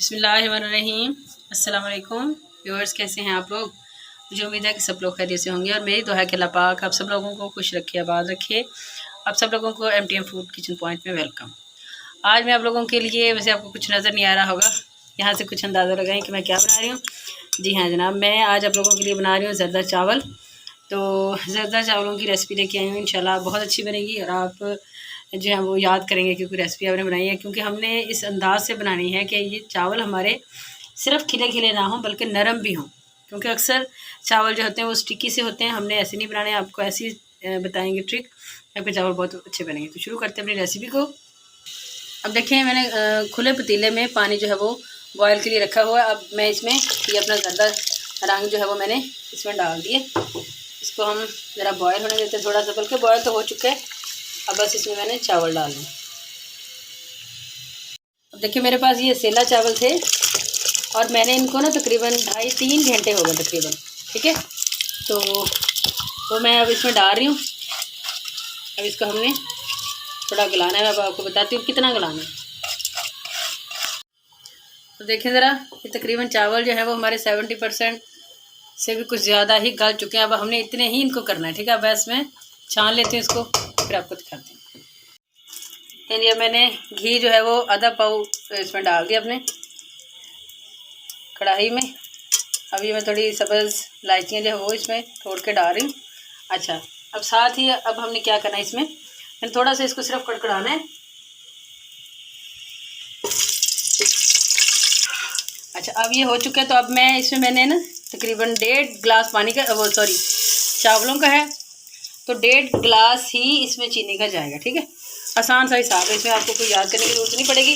बिस्मिल्लाहिर्रहमानिर्रहीम। अस्सलाम वालेकुम व्यूअर्स, कैसे हैं आप लोग। मुझे उम्मीद है कि सब लोग खैरियत से होंगे और मेरी दुआ है कि अल्लाह पाक आप सब लोगों को खुश रखे, आबाद रखे। आप सब लोगों को MTM फूड किचन पॉइंट में वेलकम। आज मैं आप लोगों के लिए, वैसे आपको कुछ नज़र नहीं आ रहा होगा, यहाँ से कुछ अंदाज़ा लगाएं कि मैं क्या बना रही हूँ। जी हाँ जनाब, मैं आज आप लोगों के लिए बना रही हूँ ज़रदा चावल। तो ज़रदा चावलों की रेसिपी लेके आई हूँ, इंशाल्लाह बहुत अच्छी बनेगी और आप जो है वो याद करेंगे क्योंकि रेसिपी आपने बनाई है। क्योंकि हमने इस अंदाज से बनानी है कि ये चावल हमारे सिर्फ खिले खिले ना हों बल्कि नरम भी हों, क्योंकि अक्सर चावल जो होते हैं वो स्टिकी से होते हैं। हमने ऐसे नहीं बनाने, आपको ऐसी बताएंगे ट्रिक, आपके चावल बहुत अच्छे बनेंगे। तो शुरू करते हैं अपनी रेसिपी को। अब देखें, मैंने खुले पतीले में पानी जो है वो बॉयल के लिए रखा हुआ है। अब मैं इसमें ये अपना ज़रदा रंग जो है वो मैंने इसमें डाल दिए। इसको हम ज़रा बॉयल होने देते हैं थोड़ा सा, बल्कि बॉयल तो हो चुका है। अब बस इसमें मैंने चावल डालने। अब देखिए, मेरे पास ये सेला चावल थे और मैंने इनको ना तकरीबन 2.5-3 घंटे हो गए तकरीबन, ठीक है। तो वो मैं अब इसमें डाल रही हूँ। अब इसको हमने थोड़ा गलाना है, मैं अब आपको बताती हूँ कितना गलाना है। तो देखें ज़रा, ये तकरीबन चावल जो है वो हमारे 70% से भी कुछ ज़्यादा ही गल चुके हैं। अब हमने इतने ही इनको करना है, ठीक है। अब इसमें छान लेते हैं इसको, फिर आपको दिखाते हैं। ये मैंने घी जो है वो आधा पाव इसमें डाल दिया अपने कढ़ाई में। अभी मैं थोड़ी सब्ज़ इलायचियाँ जो है वो इसमें तोड़ के डाल रही हूँ। अच्छा, अब साथ ही अब हमने क्या करना है, इसमें मैंने थोड़ा सा इसको सिर्फ कड़कड़ाना है। अच्छा, अब ये हो चुका है। तो अब मैं इसमें मैंने ना तकरीबन 1.5 गिलास पानी का, वो सॉरी चावलों का है, तो 1.5 गिलास ही इसमें चीनी का जाएगा, ठीक है। आसान सा हिसाब है, इसमें आपको कोई याद करने की ज़रूरत नहीं पड़ेगी।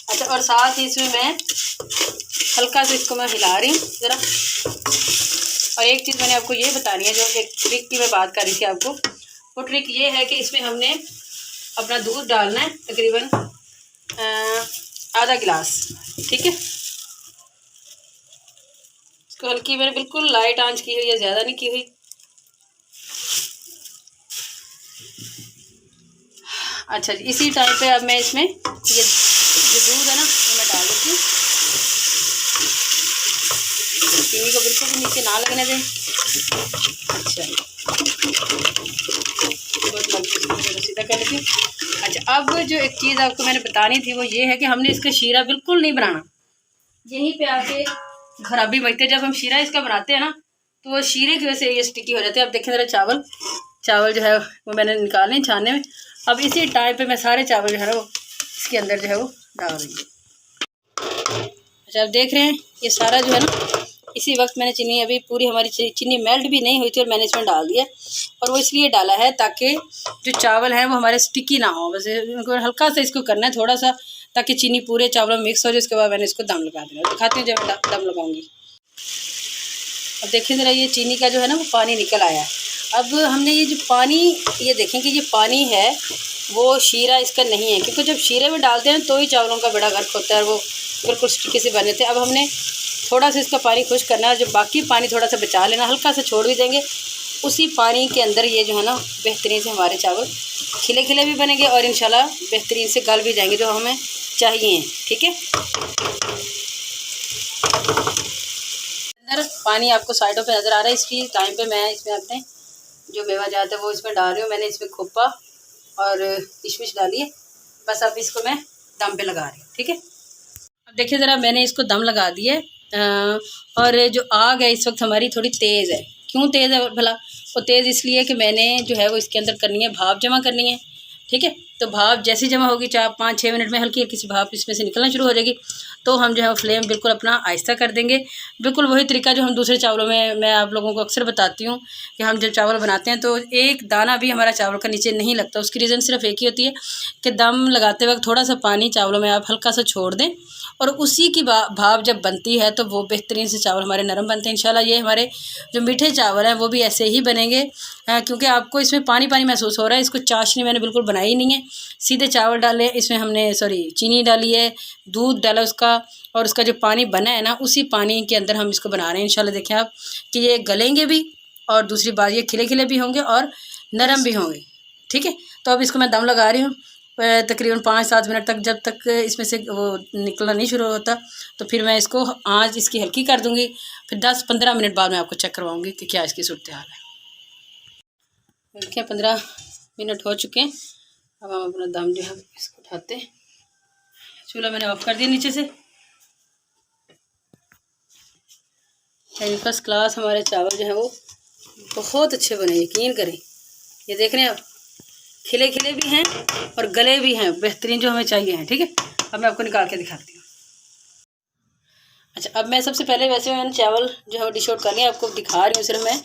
अच्छा, और साथ ही इसमें मैं हल्का सा इसको मैं हिला रही हूँ ज़रा। और एक चीज़ मैंने आपको ये बतानी है, जो एक ट्रिक की मैं बात कर रही थी आपको, वो ट्रिक ये है कि इसमें हमने अपना दूध डालना है तकरीबन आधा गिलास, ठीक है। इसको हल्की मैंने बिल्कुल लाइट आंच की हुई है, ज़्यादा नहीं की हुई। अच्छा जी, इसी टाइम पे अब मैं इसमें ये जो दूध है ना वो मैं डाल देती हूँ। चीनी को बिल्कुल भी नीचे ना लगने दें। अच्छा, सीधा कर लेती हूँ। अच्छा, अब जो एक चीज़ आपको मैंने बतानी थी वो ये है कि हमने इसका शीरा बिल्कुल नहीं बनाना। यहीं पे आके खराबी बचती है। जब हम शीरा इसका बनाते हैं ना तो वो शीरे की वजह से ये स्टिकी हो जाते हैं। अब देखें ज़रा, चावल जो है वो मैंने निकाले छानने में। अब इसी टाइम पे मैं सारे चावल जो है ना वो इसके अंदर जो है वो डाल रही हूँ। अच्छा, अब देख रहे हैं ये सारा जो है ना, इसी वक्त मैंने चीनी, अभी पूरी हमारी चीनी मेल्ट भी नहीं हुई थी और मैंने इसमें डाल दिया। और वो इसलिए डाला है ताकि जो चावल हैं वो हमारे स्टिकी ना हो। बस इनको हल्का सा इसको करना है थोड़ा सा, ताकि चीनी पूरे चावलों में मिक्स हो जाए। उसके बाद मैंने इसको दम लगा देना। दिखाती हूँ जब मैं दम लगाऊंगी। अब देखिए ज़रा, ये चीनी का जो है ना वो पानी निकल आया। अब हमने ये जो पानी, ये देखें कि ये पानी है वो शीरा इसका नहीं है, क्योंकि जब शीरे में डालते हैं तो ही चावलों का बड़ा गर्क होता है और वो बिल्कुल स्टिकी से बने थे। अब हमने थोड़ा सा इसका पानी खुश करना है और जो बाकी पानी थोड़ा सा बचा लेना, हल्का सा छोड़ भी देंगे। उसी पानी के अंदर ये जो है ना बेहतरीन से हमारे चावल खिले खिले भी बनेंगे और इंशाल्लाह बेहतरीन से गल भी जाएंगे जो हमें चाहिए, ठीक है। अंदर पानी आपको साइडों पे नज़र आ रहा है। इसी टाइम पे मैं इसमें अपने जो मेवा जाता है वो इसमें डाल रही हूँ। मैंने इसमें खोपा और किशमिश डाली है। बस अब इसको मैं दम पे लगा रही हूँ, ठीक है। अब देखिए ज़रा, मैंने इसको दम लगा दिया है। और जो आग है इस वक्त हमारी थोड़ी तेज़ है। क्यों तेज़ है भला? वो तेज़ इसलिए कि मैंने जो है वो इसके अंदर करनी है, भाप जमा करनी है, ठीक है। तो भाप जैसी जमा होगी 4-5-6 मिनट में हल्की हल्की सी भाप इसमें से निकलना शुरू हो जाएगी। तो हम जो है फ्लेम बिल्कुल अपना आहिस्ता कर देंगे। बिल्कुल वही तरीका जो हम दूसरे चावलों में मैं आप लोगों को अक्सर बताती हूँ कि हम जब चावल बनाते हैं तो एक दाना भी हमारा चावल का नीचे नहीं लगता। उसकी रीज़न सिर्फ एक ही होती है कि दम लगाते वक्त थोड़ा सा पानी चावलों में आप हल्का सा छोड़ दें और उसी की भाप जब बनती है तो वो बेहतरीन से चावल हमारे नरम बनते हैं। इंशाल्लाह ये हमारे जो मीठे चावल हैं वो भी ऐसे ही बनेंगे। क्योंकि आपको इसमें पानी पानी महसूस हो रहा है। इसको चाशनी मैंने बिल्कुल बनाई नहीं है, सीधे चावल डाले, इसमें हमने चीनी डाली है, दूध डाला उसका, और उसका जो पानी बना है ना उसी पानी के अंदर हम इसको बना रहे हैं। इंशाल्लाह देखें आप कि ये गलेंगे भी और दूसरी बात ये खिले खिले भी होंगे और नरम भी होंगे, ठीक है। तो अब इसको मैं दम लगा रही हूँ तकरीबन 5-7 मिनट तक, जब तक इसमें से वो निकलना नहीं शुरू होता तो फिर मैं इसको आँच इसकी हल्की कर दूँगी। फिर 10-15 मिनट बाद मैं आपको चेक करवाऊँगी कि क्या इसकी सूरत हाल है। देखिए 15 मिनट हो चुके हैं। अब हम अपना दम जो है इसको उठाते हैं। चूल्हा मैंने ऑफ कर दिया नीचे से। फर्स्ट क्लास हमारे चावल जो है वो बहुत अच्छे बने, यकीन करें। ये देख रहे हैं आप, खिले खिले भी हैं और गले भी हैं, बेहतरीन जो हमें चाहिए हैं। ठीक है, अब मैं आपको निकाल के दिखाती हूँ। अच्छा, अब मैं सबसे पहले वैसे मैंने चावल जो है वो डिश आउट कर लिया, आपको दिखा रही हूँ सिर्फ मैं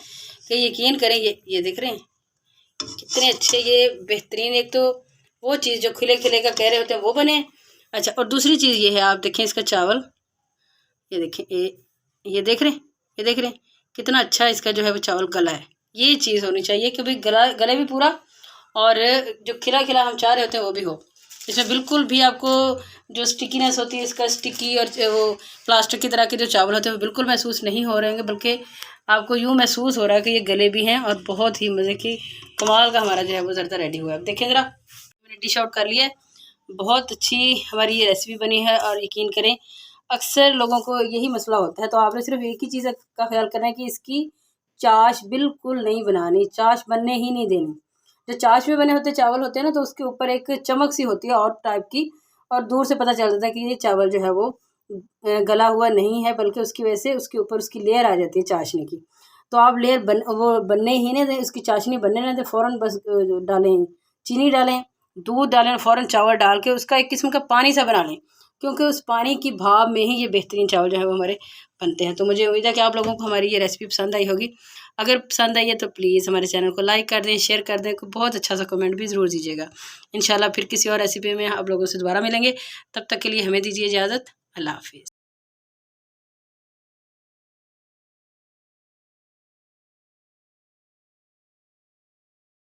कि यकीन करें। ये देख रहे हैं कितने अच्छे, ये बेहतरीन। एक तो वो चीज़ जो खिले खिले का कह रहे होते हैं वो बने। अच्छा, और दूसरी चीज़ ये है, आप देखें इसका चावल, ये देखें, ये देख रहे हैं, ये देख रहे हैं कितना अच्छा इसका जो है वो चावल गला है। ये चीज़ होनी चाहिए कि भाई गले भी पूरा और जो खिला खिला हम चाह रहे होते हैं वो भी हो। इसमें बिल्कुल भी आपको जो स्टिकीनेस होती है इसका, स्टिकी और वो प्लास्टिक की तरह के जो चावल होते हैं वो बिल्कुल महसूस नहीं हो रहे हैं, बल्कि आपको यूँ महसूस हो रहा है कि ये गले भी हैं और बहुत ही मज़े की कमाल का हमारा जो है वो ज़रदा रेडी हुआ है। अब देखें ज़रा, मैंने डिश आउट कर लिया है। बहुत अच्छी हमारी ये रेसिपी बनी है और यकीन करें अक्सर लोगों को यही मसला होता है, तो आपने सिर्फ एक ही चीज़ का ख्याल करना है कि इसकी चाश बिल्कुल नहीं बनानी, चाश बनने ही नहीं देनी। जो चाश में बने होते चावल होते हैं ना, तो उसके ऊपर एक चमक सी होती है और टाइप की, और दूर से पता चल जाता है कि ये चावल जो है वो गला हुआ नहीं है, बल्कि उसकी वजह से उसके ऊपर उसकी लेयर आ जाती है चाशनी की। तो आप लेयर वो बनने ही नहीं दें, उसकी चाशनी बनने नहीं दें, फ़ौरन बस डालें, चीनी डालें, दूध डालें, फ़ौरन चावल डाल के उसका एक किस्म का पानी सा बना लें, क्योंकि उस पानी की भाप में ही ये बेहतरीन चावल जो है वो हमारे बनते हैं। तो मुझे उम्मीद है कि आप लोगों को हमारी ये रेसिपी पसंद आई होगी। अगर पसंद आई है तो प्लीज़ हमारे चैनल को लाइक कर दें, शेयर कर दें, बहुत अच्छा सा कमेंट भी ज़रूर दीजिएगा। इंशाल्लाह फिर किसी और रेसिपी में आप लोगों से दोबारा मिलेंगे। तब तक के लिए हमें दीजिए इजाज़त। अल्लाह हाफ़िज़।